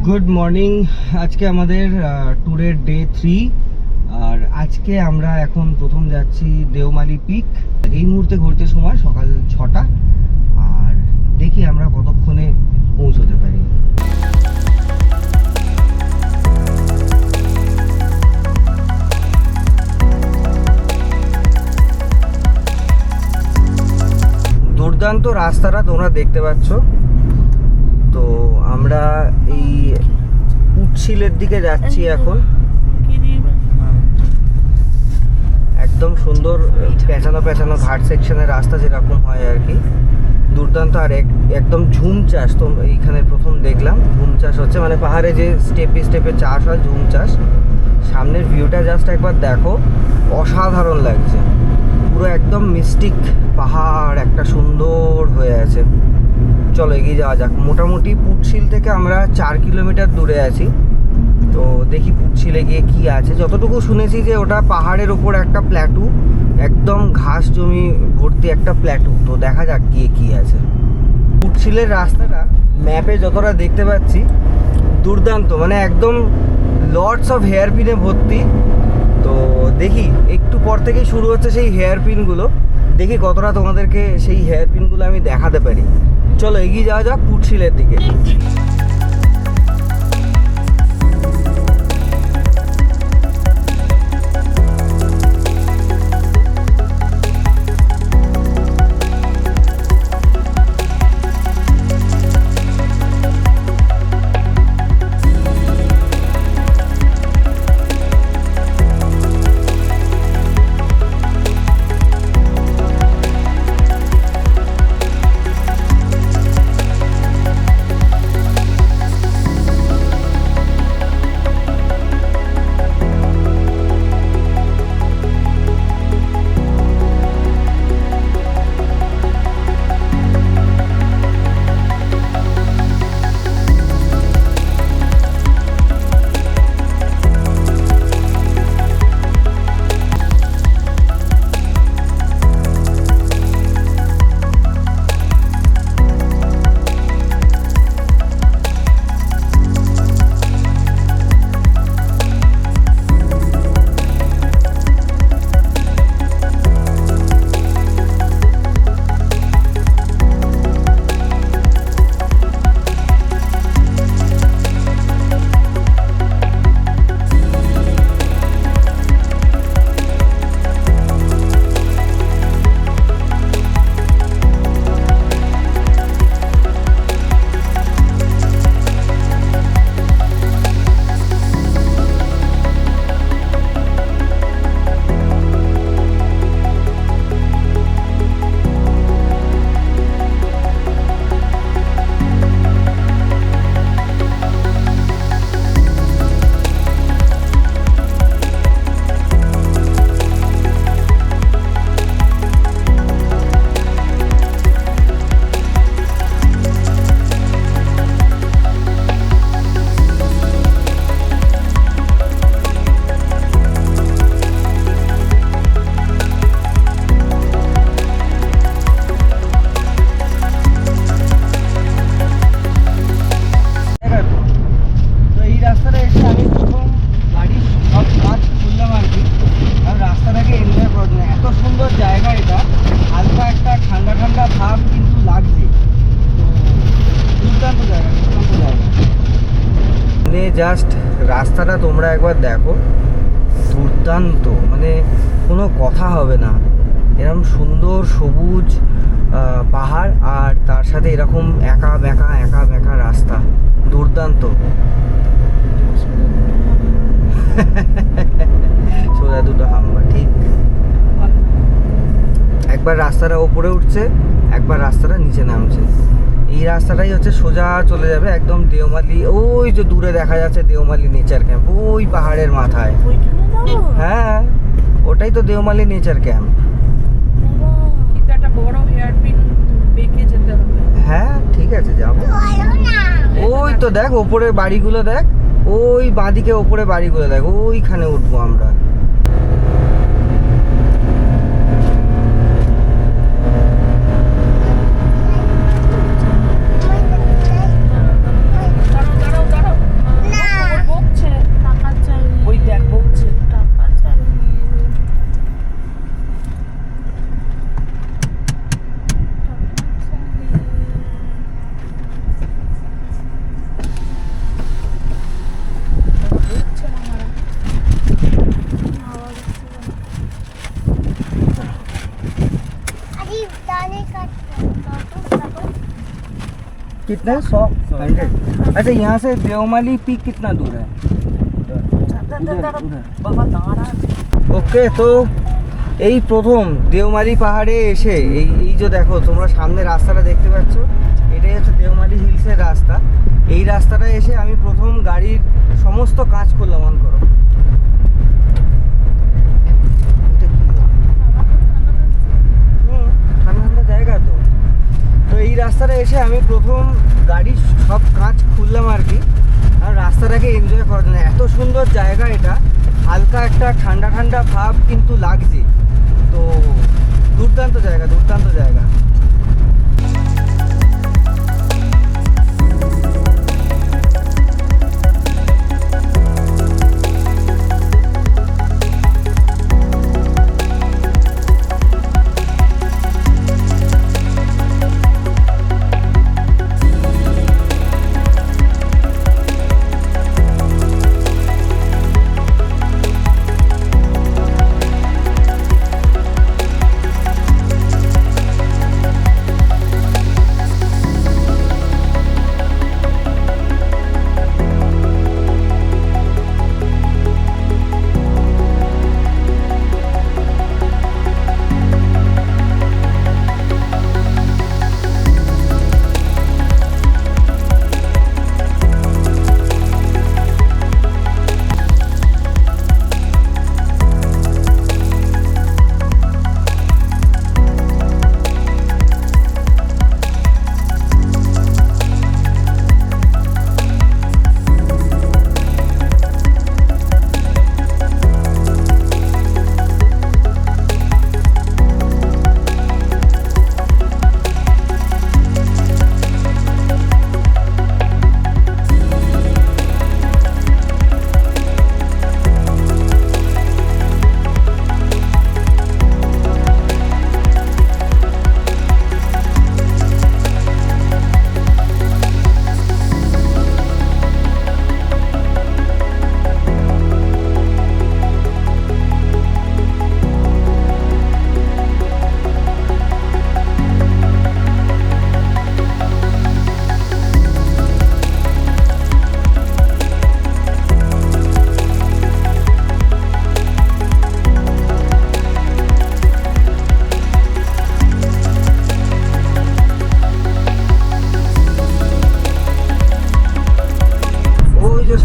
Good morning. আজকে আমাদের ট্যুরের ডে 3 আর আজকে আমরা এখন প্রথম যাচ্ছি দেওমালি পিক। এই মুহূর্তে ঘুরতে সময় সকাল 6টা আর দেখি আমরা কতক্ষণে পৌঁছতে পারি। দুর্দান্ত রাস্তাটা তোমরা দেখতে পাচ্ছ। তো আমরা এই উচ্ছিলের দিকে যাচ্ছি এখন। একদম সুন্দর পেঁচানো পেঁচানো ঘাট সেকশনের রাস্তা যেরকম হয় আর কি, দুর্দান্ত। আর একদম ঝুম চাষ তো এইখানে প্রথম দেখলাম। ঝুম চাষ হচ্ছে মানে পাহাড়ে যে স্টেপে স্টেপে চাষ হয়, ঝুম চাষ। সামনের ভিউটা জাস্ট একবার দেখো, অসাধারণ লাগছে। পুরো একদম মিস্টিক পাহাড় একটা সুন্দর হয়ে আছে। চলো এগিয়ে যাওয়া যাক। মোটামুটি পুটশিল থেকে আমরা 4 কিলোমিটার দূরে আছি। তো দেখি পুটশিলে গিয়ে কি আছে। যতটুকু শুনেছি যে ওটা পাহাড়ের ওপর একটা প্ল্যাটু, একদম ঘাস জমি ভর্তি একটা প্ল্যাটু। তো দেখা যাক গিয়ে কি আছে। পুটশিলের রাস্তাটা ম্যাপে যতটা দেখতে পাচ্ছি দুর্দান্ত, মানে একদম লটস অফ হেয়ার পিনে ভর্তি। তো দেখি একটু পর থেকেই শুরু হচ্ছে সেই হেয়ার পিনগুলো। দেখি কতটা তোমাদেরকে সেই হেয়ার পিনগুলো আমি দেখাতে পারি। চলো এগিয়ে যাওয়া যাক পুটশিলের দিকে। জাস্ট রাস্তাটা তোমরা একবার দেখো, দুর্দান্ত, মানে কোনো কথা হবে না। এরকম সুন্দর সবুজ পাহাড় আর তার সাথে এরকম একা বেঁকা রাস্তা, দুর্দান্ত। সোজা দুটো হাম্বা, ঠিক। একবার রাস্তাটা ওপরে উঠছে, একবার রাস্তাটা নিচে নামছে। এই রাস্তাটাই হচ্ছে সোজা চলে যাবে একদম দেওমালি। ওই যে দূরে দেখা যাচ্ছে দেওমালি নেচার ক্যাম্প, ওই পাহাড়ের মাথায়। হ্যাঁ, ওটাই তো দেওমালি নেচার ক্যাম্প। হ্যাঁ ঠিক আছে, যাবো। ওই তো দেখ ওপরে বাড়িগুলো, দেখ ওই বাঁদিকে ওপরে বাড়িগুলো দেখ, ওইখানে উঠবো আমরা। कितना है 100 अच्छा यहाँ से देवमाली पीक कितना दूर है ওকে তো এই প্রথম দেওমালি পাহাড়ে এসে এই যে দেখো তোমরা সামনে রাস্তাটা দেখতে পাচ্ছ এটাই হচ্ছে দেওমালি হিলসের রাস্তা এই রাস্তাটা এসে আমি প্রথম গাড়ির সমস্ত কাজ করলাম অন করো ঠান্ডা ঠান্ডা জায়গা তো তো এই রাস্তাটা এসে আমি প্রথম গাড়ির সব কাজ খুললাম আর কি আর রাস্তাটাকে এনজয় করার জন্য এত সুন্দর জায়গা এটা হালকা একটা ঠান্ডা ঠান্ডা ভাব কিন্তু লাগছে তো দুর্দান্ত জায়গা দুর্দান্ত জায়গা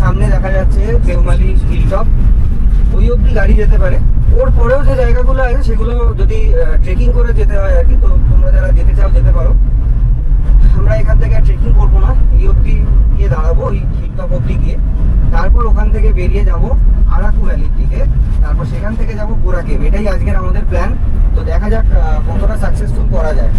সামনে দেখা যাচ্ছে দেওমালি হিল টপ ওই অবধি গাড়ি যেতে পারে ওর পরেও যে জায়গাগুলো আছে সেগুলো যদি ট্রেকিং করে যেতে হয় আর কি তো তোমরা যারা যেতে চাও যেতে পারো আমরা এখান থেকে ট্রেকিং করবো না এই অবধি গিয়ে দাঁড়াবো ওই হিল টপ অবধি গিয়ে তারপর ওখান থেকে বেরিয়ে যাব আরাকু ভ্যালির দিকে তারপর সেখান থেকে যাব বোরা কেভ এটাই আজকের আমাদের প্ল্যান তো দেখা যাক কতটা সাকসেসফুল করা যায়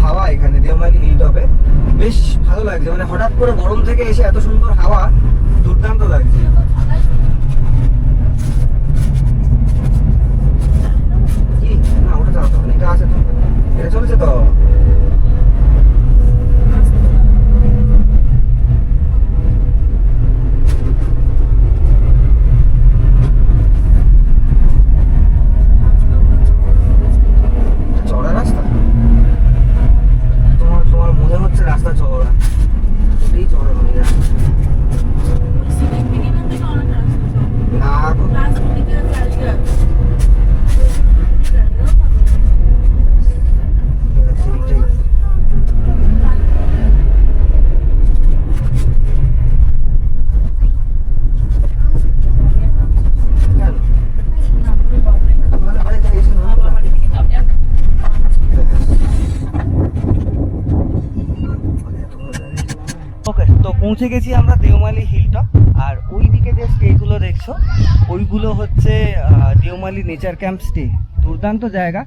হাওয়া এখানে দেওমালি হিল টপে বেশ ভালো লাগছে মানে হঠাৎ করে গরম থেকে এসে এত সুন্দর হাওয়া দুর্দান্ত লাগছে কি না ওটা চালাতে হবে এটা আছে তো এটা চলছে তো চড়া রাস্তা তোমার মনে হচ্ছে রাস্তা চওড়া এটাই চওড়া নয় ওকে তো পৌঁছে গেছি আমরা দেওমালি হিল টপ আর ওইদিকে যে স্টেগুলো দেখছো ওইগুলো হচ্ছে দেওমালি নেচার ক্যাম্প স্টে দুর্দান্ত জায়গা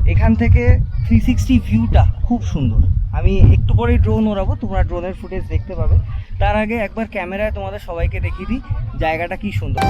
এখান থেকে 360 ভিউটা খুব সুন্দর আমি একটু পরেই ড্রোন ওড়াবো তোমরা ড্রোনের ফুটেজ দেখতে পাবে তার আগে একবার ক্যামেরায় তোমাদের সবাইকে দেখিয়ে দিই জায়গাটা কি সুন্দর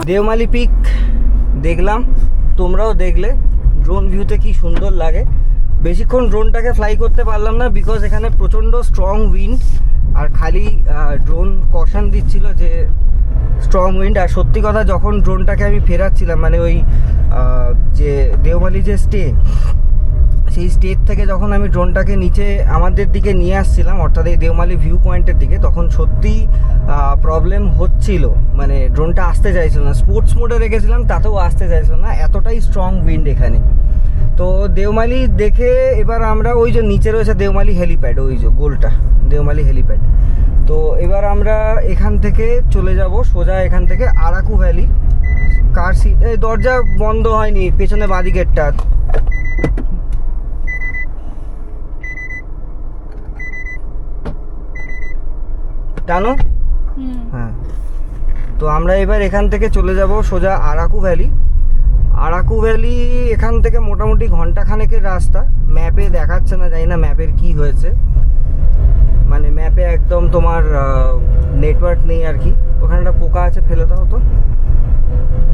দেওমালি পিক দেখলাম, তোমরাও দেখলে ড্রোন ভিউতে কি সুন্দর লাগে। বেশিক্ষণ ড্রোনটাকে ফ্লাই করতে পারলাম না বিকজ এখানে প্রচণ্ড স্ট্রং উইন্ড, আর খালি ড্রোন কশন দিচ্ছিল যে স্ট্রং উইন্ড। আর সত্যি কথা, যখন ড্রোনটাকে আমি ফেরাচ্ছিলাম মানে ওই যে দেওমালি যে স্টে, সেই স্টেট থেকে যখন আমি ড্রোনটাকে নিচে আমাদের দিকে নিয়ে আসছিলাম, অর্থাৎ এই দেওমালি ভিউ পয়েন্টের দিকে, তখন সত্যিই প্রবলেম হচ্ছিল, মানে ড্রোনটা আসতে চাইছিল না। স্পোর্টস মোডে রেখেছিলাম তাতেও আসতে চাইছিল না, এতটাই স্ট্রং উইন্ড এখানে। তো দেওমালি দেখে এবার আমরা ওই যে নিচে রয়েছে দেওমালি হেলিপ্যাড, ওই যে গোলটা দেওমালি হেলিপ্যাড। তো এবার আমরা এখান থেকে চলে যাব সোজা এখান থেকে আরাকু ভ্যালি। কার সিট, এই দরজা বন্ধ হয়নি, পেছনে বাঁদিকেরটা। টানো, হ্যাঁ। তো আমরা এবার এখান থেকে চলে যাব সোজা আরাকু ভ্যালি। আরাকু ভ্যালি এখান থেকে মোটামুটি ঘন্টাখানেকের রাস্তা। ম্যাপে দেখাচ্ছে না, জানি না ম্যাপের কি হয়েছে, মানে ম্যাপে একদম তোমার নেটওয়ার্ক নেই আর কি। ওখানে একটা পোকা আছে, ফেলে দাও তো।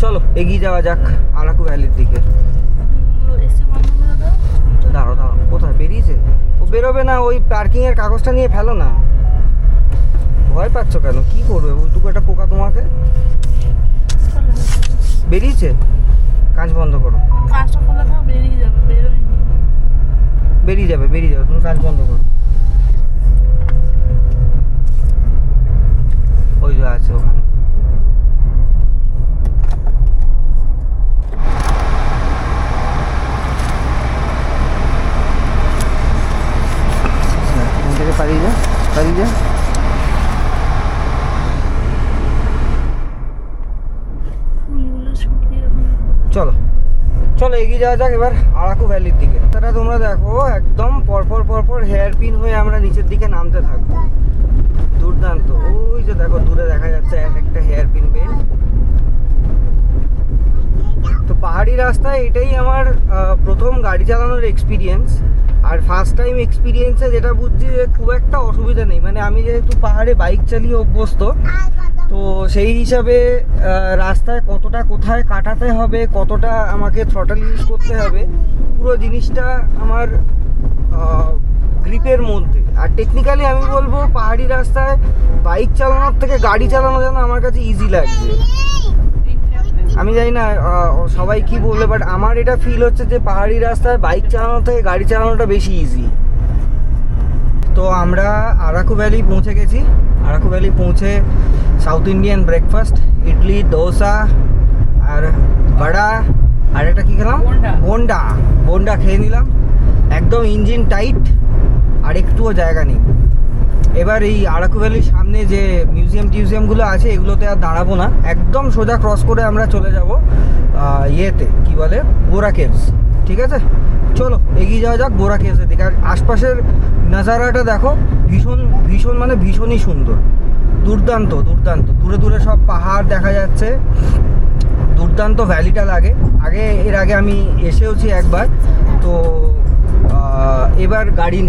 চলো এগিয়ে যাওয়া যাক আরাকু ভ্যালির দিকে। দাঁড়াও দাঁড়াও, কোথায় বেরিয়েছে? ও বেরোবে না, ওই পার্কিংয়ের কাগজটা নিয়ে ফেলো না। ভয় পাচ্ছ কেন? কি করবে ওইটুকু একটা পোকা তোমাকে? বেরিয়েছে, কাঁচ বন্ধ করো। কাঁচটা খোলা থাক, বেরিয়ে যাবে। বেরিয়ে যাবে, বেরিয়ে যাবে, তুমি কাঁচ বন্ধ করো। ওই যে আছে ওখানে। পালিয়ে যা, পালিয়ে যা। চলো চলো এগিয়ে যাওয়া যাক এবার আরাকু ভ্যালির দিকে। তারা তোমরা দেখো একদম পরপর পরপর হেয়ার পিন হয়ে আমরা নিচের দিকে নামতে থাকবো। দুর্দান্ত। ওই যে দেখো দূরে দেখা যাচ্ছে একটা হেয়ার পিন বেল্ট। তো পাহাড়ি রাস্তায় এটাই আমার প্রথম গাড়ি চালানোর এক্সপিরিয়েন্স। আর ফার্স্ট টাইম এক্সপিরিয়েন্সে যেটা বুঝছি যে খুব একটা অসুবিধা নেই, মানে আমি যেহেতু পাহাড়ে বাইক চালিয়ে অভ্যস্ত, তো সেই হিসাবে রাস্তায় কতটা কোথায় কাটাতে হবে, কতটা আমাকে থ্রটল ইউজ করতে হবে, পুরো জিনিসটা আমার গ্রিপের মধ্যে। আর টেকনিক্যালি আমি বলবো পাহাড়ি রাস্তায় বাইক চালানোর থেকে গাড়ি চালানো যেন আমার কাছে ইজি লাগছে। আমি জানি না সবাই কি বলবে, বাট আমার এটা ফিল হচ্ছে যে পাহাড়ি রাস্তায় বাইক চালানো থেকে গাড়ি চালানোটা বেশি ইজি। তো আমরা আরাকু ভ্যালি পৌঁছে গেছি। আরাকু ভ্যালি পৌঁছে south Indian breakfast, idli, dosa আর বড়া, আর একটা কী খেলাম, বোন্ডা। বোন্ডা খেয়ে নিলাম, একদম ইঞ্জিন টাইট, আর একটুও জায়গা নেই। এবার এই আরাকু ভ্যালির সামনে যে মিউজিয়ামগুলো আছে এগুলোতে আর দাঁড়াবো না, একদম সোজা ক্রস করে আমরা চলে যাব ইয়েতে কি বলে, বোরা কেভস। ঠিক আছে, চলো এগিয়ে যাওয়া যাক বোরা কেভসের দিকে। আর আশপাশের নাজারাটা দেখো, ভীষণ ভীষণ মানে ভীষণই সুন্দর, দুর্দান্ত দুর্দান্ত। দূরে দূরে সব পাহাড় দেখা যাচ্ছে, দুর্দান্ত ভ্যালিটা লাগে। এর আগে আমি এসেওছি একবার, তো এবার গাড়ি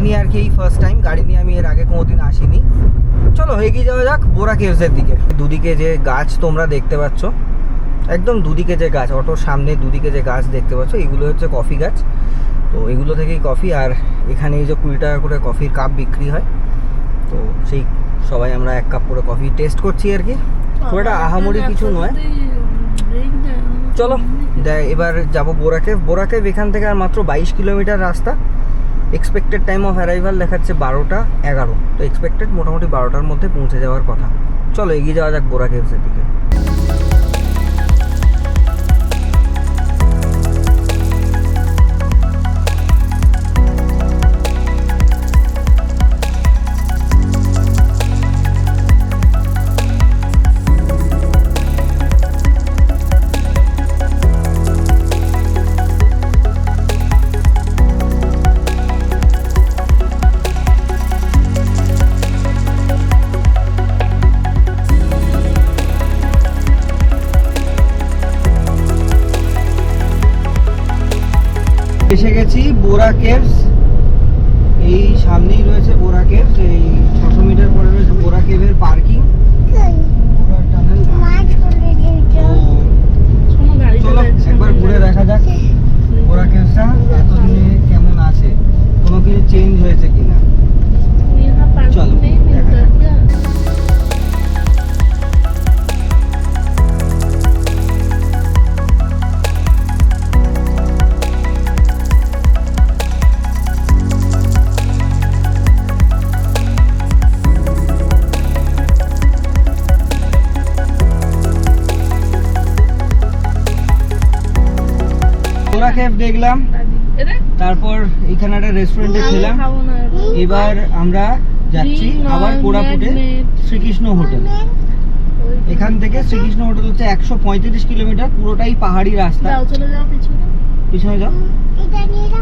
নিয়ে আর কি এই ফার্স্ট টাইম। গাড়ি নিয়ে আমি এর আগে কোনোদিন আসিনি। চলো এগিয়ে যাওয়া যাক বোরা কেভসের দিকে। দুদিকে যে গাছ তোমরা দেখতে পাচ্ছ, একদম দুদিকে যে গাছ, অটোর সামনে দুদিকে যে গাছ দেখতে পাচ্ছ, এগুলো হচ্ছে কফি গাছ। তো এগুলো থেকেই কফি, আর এখানে এই যে 20 টাকা করে কফির কাপ বিক্রি হয়। তো সেই সবাই আমরা 1 কাপ করে কফি টেস্ট করছি আর কি, খুব একটা আহামরি কিছু নয়। চলো এবার যাবো বোরা কেভ। বোরা কেভ এখান থেকে আর মাত্র 22 কিলোমিটার রাস্তা। এক্সপেক্টেড টাইম অফ অ্যারাইভাল দেখাচ্ছে 12টা 11। তো এক্সপেক্টেড মোটামুটি 12টার মধ্যে পৌঁছে যাওয়ার কথা। চলো এগিয়ে যাওয়া যাক বোরা কেভসের দিকে। এসে গেছি বোরা কেভস। এই সামনেই রয়েছে বোরা কেভস, এই 600 মিটার পরে রয়েছে বোরা কেভের পার্কিং। বোরা টানেল। তো কেভ দেখলাম, এটা তারপর এখানে একটা রেস্টুরেন্টে খেলাম। খাবো না এবার আমরা যাচ্ছি আবার কোরাপুটে শ্রীকৃষ্ণ হোটেল। এখান থেকে শ্রীকৃষ্ণ হোটেল হচ্ছে 135 কিলোমিটার, পুরোটাই পাহাড়ি রাস্তা। যাও চলে যাও পিছনে। পিছনে যাও।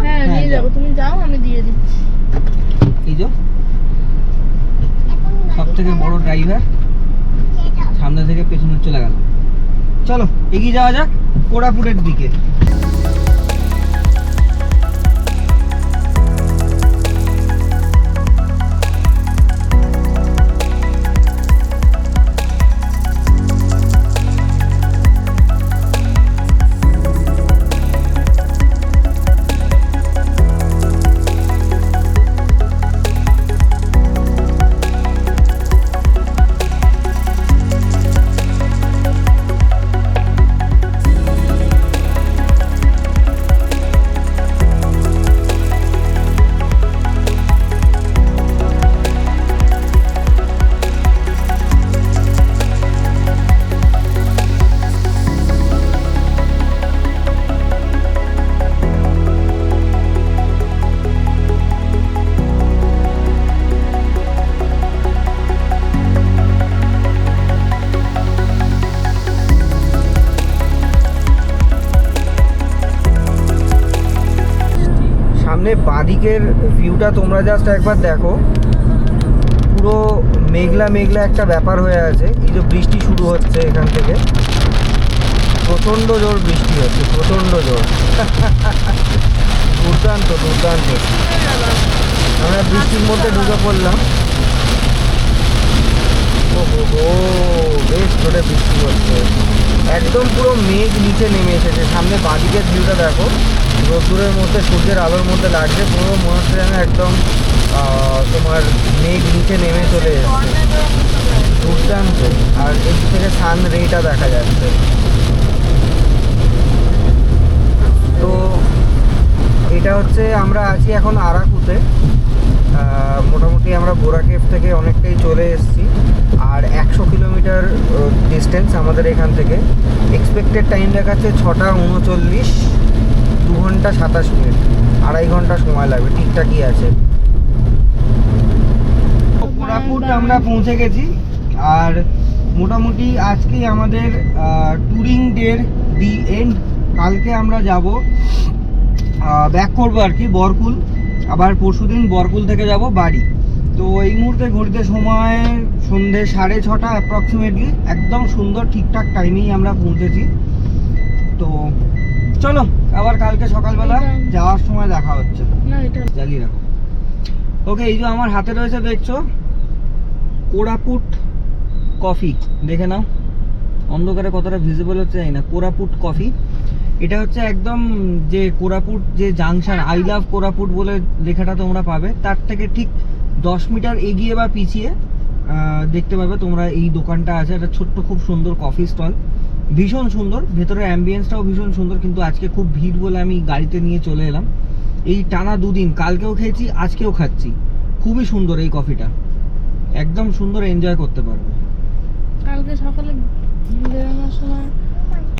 হ্যাঁ হ্যাঁ, নিয়ে যাও। যাবো, তুমি যাও আমি দিয়ে দিচ্ছি। এই যে সব থেকে বড় ড্রাইভার সামনে থেকে পেছনে চলে গেল। চলো এগিয়ে যাওয়া যাক কোরাপুটের দিকে। সামনে বাঁদিকের ভিউটা তোমরা জাস্ট একবার দেখো, পুরো মেঘলা মেঘলা একটা ব্যাপার হয়ে আছে। এই যে বৃষ্টি শুরু হচ্ছে এখান থেকে, প্রচণ্ড জোর বৃষ্টি হচ্ছে, প্রচণ্ড জোর। দুর্দান্ত দুর্দান্ত। আমরা বৃষ্টির মধ্যে ঢুকে পড়লাম। ও বেশ জোরে বৃষ্টি হচ্ছে, একদম পুরো মেঘ নিচে নেমে এসেছে। সামনে বাঁদিকের ভিউটা দেখো, রোদ্দুরের মধ্যে সূর্যের আলোর মধ্যে লাগছে, পুরো মনে হচ্ছে যেন একদম তোমার মেঘ নিচে নেমে চলে এসেছে, দুর্দান্ত। আর এদিক থেকে সান রেটা দেখা যাচ্ছে। তো এটা হচ্ছে, আমরা আছি এখন আরাকুতে। মোটামুটি আমরা বোরা কেভ থেকে অনেকটাই চলে এসেছি, আর 100 কিলোমিটার ডিস্টেন্স আমাদের এখান থেকে। এক্সপেক্টেড টাইম দেখাচ্ছে 6:39, 2 ঘন্টা 27 মিনিট, 2.5 ঘন্টা সময় লাগবে, ঠিকঠাকই আছে। কোরাপুট আমরা পৌঁছে গেছি, আর মোটামুটি আজকেই আমাদের ট্যুরিং ডের দি এন্ড। কালকে আমরা যাব ব্যাক করবো আর কি বরকুল, আবার পরশুদিন বরকুল থেকে যাব বাড়ি। তো এই মুহূর্তে ঘড়িতে সময় সন্ধ্যে 6:30 অ্যাপ্রক্সিমেটলি, একদম সুন্দর ঠিকঠাক টাইমেই আমরা পৌঁছেছি। তো চলো আবার কালকে সকালবেলা যাওয়ার সময় দেখা হচ্ছে। না এটা জ্বালিয়ে রাখো। ওকে, এই যে আমার হাতে রয়েছে দেখছো কোরাপুট কফি, দেখে নাও অন্ধকারে কতটা ভিজিবল হচ্ছে জানি না। কোরাপুট কফি, এটা হচ্ছে একদম যে কোরাপুট যে জাংশন, আই লাভ কোরাপুট বলে লেখাটা তোমরা পাবে, তার থেকে ঠিক 10 মিটার এগিয়ে বা পিছিয়ে দেখতে পাবে তোমরা এই দোকানটা আছে। একটা ছোট্ট খুব সুন্দর কফি স্টল, ভীষণ সুন্দর, ভেতরে অ্যাম্বিয়েন্সটাও ভীষণ সুন্দর। কিন্তু আজকে খুব ভিড় বলে আমি গাড়িতে নিয়ে চলে এলাম। এই টানা 2 দিন, কালকেও খেয়েছি আজকেও খাচ্ছি। খুবই সুন্দর এই কফিটা, একদম সুন্দর, এনজয় করতে পারবে। কালকে সকালে বেরোনোর সময়